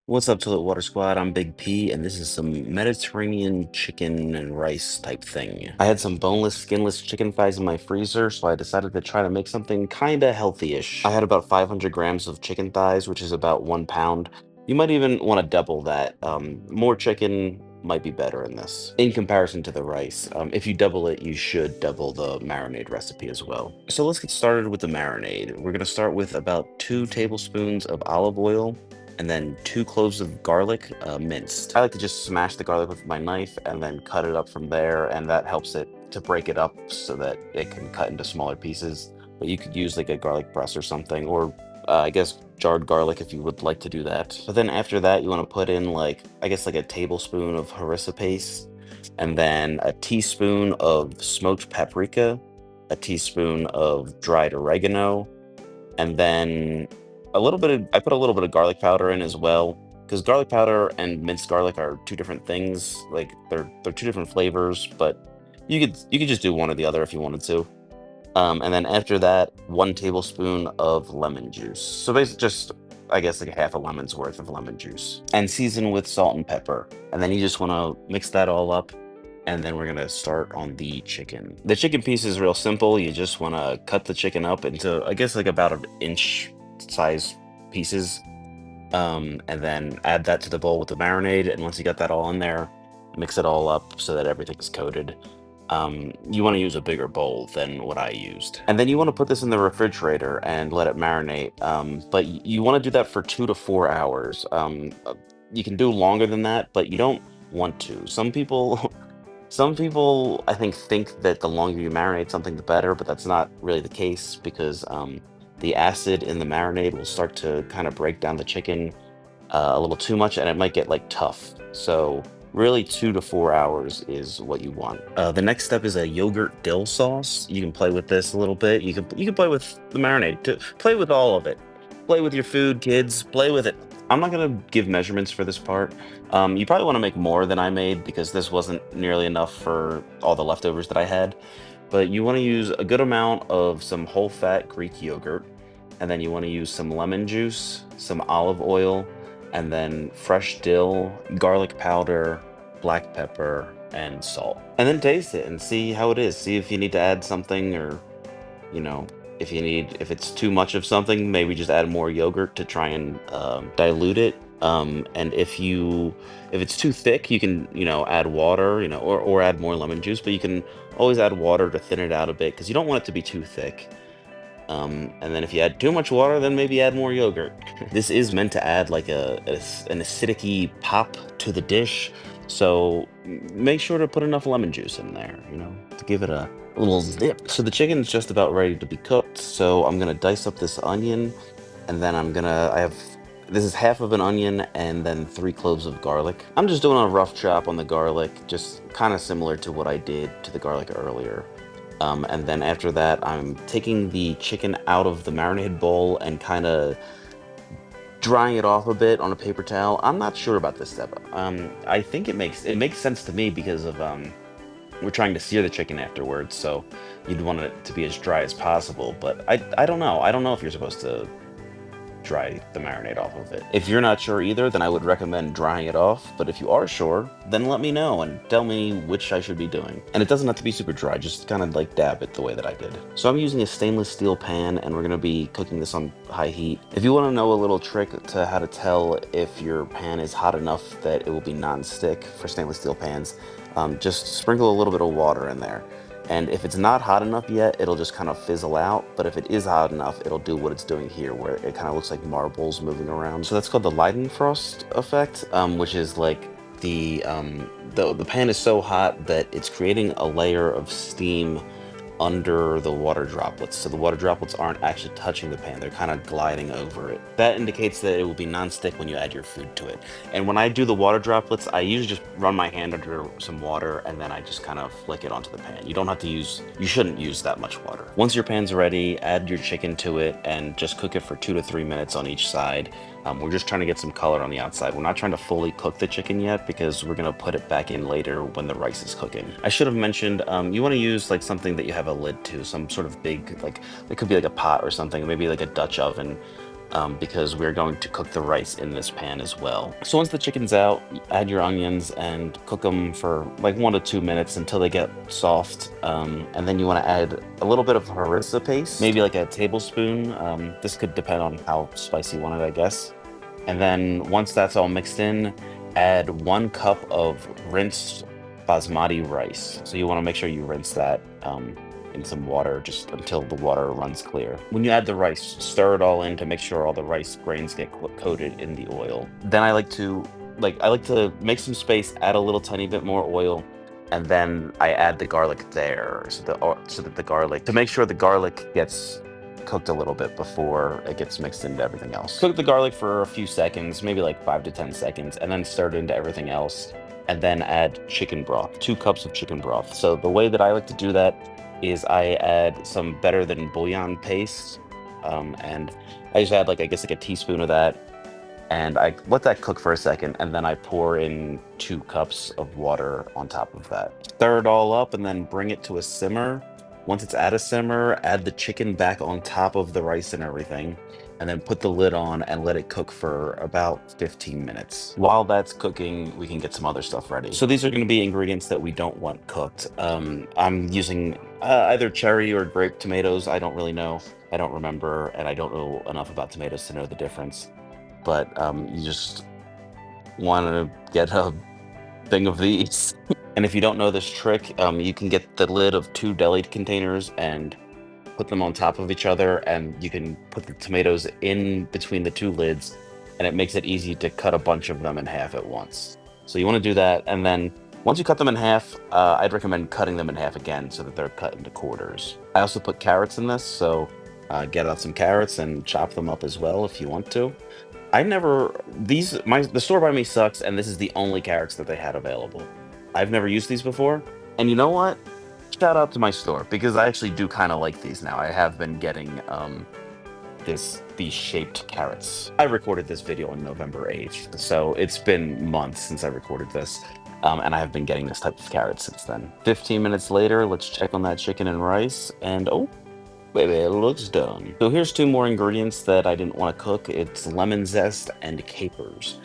What's up, Toilet Water Squad? I'm Big P, and this is some Mediterranean chicken and rice type thing. I had some boneless, skinless chicken thighs in my freezer, so I decided to try to make something kinda healthy-ish. I had about 500 grams of chicken thighs, which is about 1 pound. You might even want to double that. More chicken might be better in this in comparison to the rice. If you double it, you should double the marinade recipe as well. So let's get started with the marinade. We're gonna start with about 2 tablespoons of olive oil and then 2 cloves of garlic minced. I like to just smash the garlic with my knife and then cut it up from there, and that helps it to break it up so that it can cut into smaller pieces. But you could use like a garlic press or something, or I guess jarred garlic if you would like to do that. But then after that, you want to put in like, I guess like a tablespoon of harissa paste, and then a teaspoon of smoked paprika, a teaspoon of dried oregano, and then I put a little bit of garlic powder in as well, because garlic powder and minced garlic are two different things. Like they're two different flavors, but you could just do one or the other if you wanted to. And then after that, 1 tablespoon of lemon juice. So basically just, I guess, like a half a lemon's worth of lemon juice, and season with salt and pepper. And then you just want to mix that all up. And then we're gonna start on the chicken. The chicken piece is real simple. You just want to cut the chicken up into, I guess, like about an inch size pieces. And then add that to the bowl with the marinade. And once you got that all in there, mix it all up so that everything's coated. You want to use a bigger bowl than what I used. And then you want to put this in the refrigerator and let it marinate. But you want to do that for 2 to 4 hours. You can do longer than that, but you don't want to. Some people, some people, I think that the longer you marinate something, the better, but that's not really the case because the acid in the marinade will start to kind of break down the chicken a little too much, and it might get like tough. So really 2 to 4 hours is what you want. The next step is a yogurt dill sauce. You can play with this a little bit. You can play with the marinade. Play with all of it. Play with your food, kids. Play with it. I'm not gonna give measurements for this part. You probably want to make more than I made because this wasn't nearly enough for all the leftovers that I had. But you want to use a good amount of some whole fat Greek yogurt, and then you want to use some lemon juice, some olive oil, and then fresh dill, garlic powder, black pepper, and salt. And then taste it and see how it is. See if you need to add something, or, you know, if it's too much of something, maybe just add more yogurt to try and dilute it. And if it's too thick, you can, add water, or add more lemon juice, but you can always add water to thin it out a bit because you don't want it to be too thick. And then if you add too much water, then maybe add more yogurt. This is meant to add like an acidic pop to the dish, so make sure to put enough lemon juice in there, to give it a little zip. So the chicken's just about ready to be cooked, so I'm gonna dice up this onion, and then this is half of an onion and then 3 cloves of garlic. I'm just doing a rough chop on the garlic, just kind of similar to what I did to the garlic earlier. And then after that, I'm taking the chicken out of the marinated bowl and kind of drying it off a bit on a paper towel. I'm not sure about this step. I think it makes sense to me because of we're trying to sear the chicken afterwards, so you'd want it to be as dry as possible. But I don't know. I don't know if you're supposed to dry the marinade off of it. If you're not sure either, then I would recommend drying it off. But if you are sure, then let me know and tell me which I should be doing. And it doesn't have to be super dry, just kind of like dab it the way that I did. So I'm using a stainless steel pan, and we're gonna be cooking this on high heat. If you wanna know a little trick to how to tell if your pan is hot enough that it will be non-stick for stainless steel pans, just sprinkle a little bit of water in there. And if it's not hot enough yet, it'll just kind of fizzle out. But if it is hot enough, it'll do what it's doing here, where it kind of looks like marbles moving around. So that's called the Leidenfrost effect, which is like the pan is so hot that it's creating a layer of steam under the water droplets. So the water droplets aren't actually touching the pan, they're kind of gliding over it. That indicates that it will be non-stick when you add your food to it. And when I do the water droplets, I usually just run my hand under some water and then I just kind of flick it onto the pan. You shouldn't use that much water. Once your pan's ready, add your chicken to it and just cook it for 2 to 3 minutes on each side. We're just trying to get some color on the outside. We're not trying to fully cook the chicken yet because we're gonna put it back in later when the rice is cooking. I should have mentioned, you wanna use like something that you have a lid to, some sort of big, like it could be like a pot or something, maybe like a Dutch oven. because we're going to cook the rice in this pan as well. So once the chicken's out, add your onions and cook them for like 1 to 2 minutes until they get soft. And then you want to add a little bit of harissa paste, maybe like a tablespoon. This could depend on how spicy you want it, I guess. And then once that's all mixed in, add 1 cup of rinsed basmati rice. So you want to make sure you rinse that in some water just until the water runs clear. When you add the rice, stir it all in to make sure all the rice grains get coated in the oil. Then I like to make some space, add a little tiny bit more oil, and then I add the garlic there, so that the garlic, to make sure the garlic gets cooked a little bit before it gets mixed into everything else. Cook the garlic for a few seconds, maybe like 5 to 10 seconds, and then stir it into everything else. And then add chicken broth, 2 cups of chicken broth. So the way that I like to do that is I add some better than bouillon paste, and I just add like I guess like a teaspoon of that, and I let that cook for a second, and then I pour in 2 cups of water on top of that. Stir it all up and then bring it to a simmer. Once it's at a simmer, add the chicken back on top of the rice and everything, and then put the lid on and let it cook for about 15 minutes. While that's cooking, we can get some other stuff ready. So these are going to be ingredients that we don't want cooked. I'm using either cherry or grape tomatoes. I don't really know. I don't remember, and I don't know enough about tomatoes to know the difference. But you just want to get a thing of these. And if you don't know this trick, you can get the lid of 2 deli containers and put them on top of each other, and you can put the tomatoes in between the 2 lids, and it makes it easy to cut a bunch of them in half at once. So you want to do that, and then once you cut them in half, I'd recommend cutting them in half again so that they're cut into quarters. I also put carrots in this, so get out some carrots and chop them up as well if you want to. I never the store by me sucks, and this is the only carrots that they had available. I've never used these before, and you know what? Shout out to my store, because I actually do kind of like these now. I have been getting these shaped carrots. I recorded this video on November 8th, so it's been months since I recorded this, and I have been getting this type of carrot since then. 15 minutes later, let's check on that chicken and rice, and oh, baby, it looks done. So here's 2 more ingredients that I didn't want to cook. It's lemon zest and capers.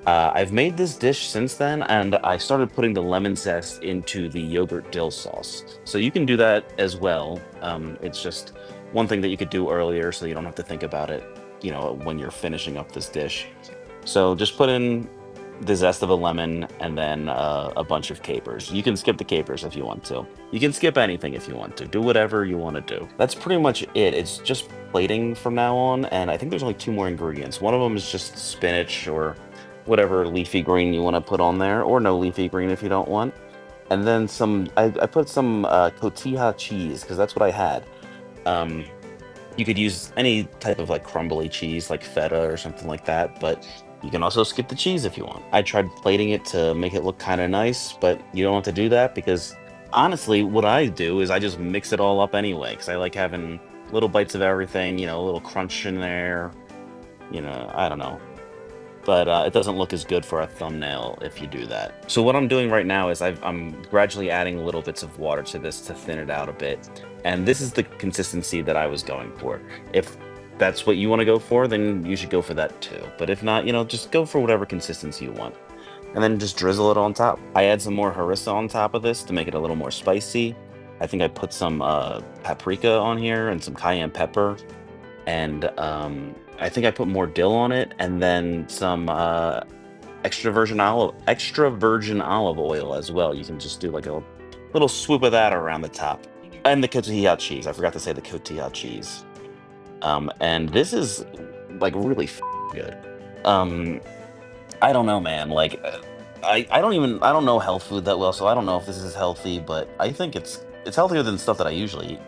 I've made this dish since then, and I started putting the lemon zest into the yogurt-dill sauce. So you can do that as well. It's just one thing that you could do earlier so you don't have to think about it, when you're finishing up this dish. So just put in the zest of a lemon and then a bunch of capers. You can skip the capers if you want to. You can skip anything if you want to. Do whatever you want to do. That's pretty much it. It's just plating from now on, and I think there's only 2 more ingredients. One of them is just spinach or whatever leafy green you want to put on there, or no leafy green if you don't want. And then I put some cotija cheese, because that's what I had. You could use any type of like crumbly cheese, like feta or something like that, but you can also skip the cheese if you want. I tried plating it to make it look kind of nice, but you don't have to do that, because honestly, what I do is I just mix it all up anyway, because I like having little bites of everything, a little crunch in there, I don't know. But it doesn't look as good for a thumbnail if you do that. So what I'm doing right now is I'm gradually adding little bits of water to this to thin it out a bit. And this is the consistency that I was going for. If that's what you want to go for, then you should go for that too. But if not, just go for whatever consistency you want. And then just drizzle it on top. I add some more harissa on top of this to make it a little more spicy. I think I put some paprika on here and some cayenne pepper. And I think I put more dill on it, and then some extra virgin olive oil as well. You can just do like a little swoop of that around the top. And the cotija cheese. I forgot to say the cotija cheese. And this is like really good. I don't know, man. Like, I don't know health food that well, so I don't know if this is healthy, but I think it's healthier than stuff that I usually eat.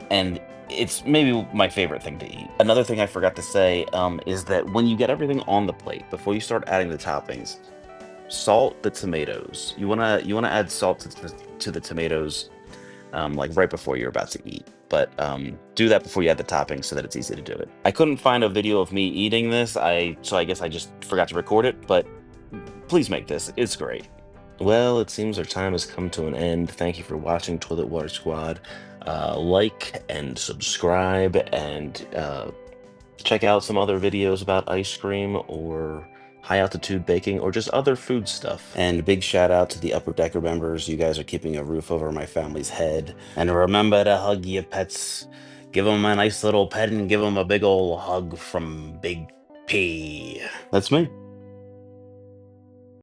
And it's maybe my favorite thing to eat. Another thing I forgot to say is that when you get everything on the plate, before you start adding the toppings, salt the tomatoes. You wanna add salt to the tomatoes, like right before you're about to eat. But do that before you add the toppings so that it's easy to do it. I couldn't find a video of me eating this, so I guess I just forgot to record it. But please make this; it's great. Well, it seems our time has come to an end. Thank you for watching Toilet Water Squad. Like and subscribe, and Check out some other videos about ice cream or high altitude baking or just other food stuff. And big shout out to the Upper Decker members. You guys are keeping a roof over my family's head. And remember to hug your pets. Give them a nice little pet and give them a big ol' hug from Big P. That's me.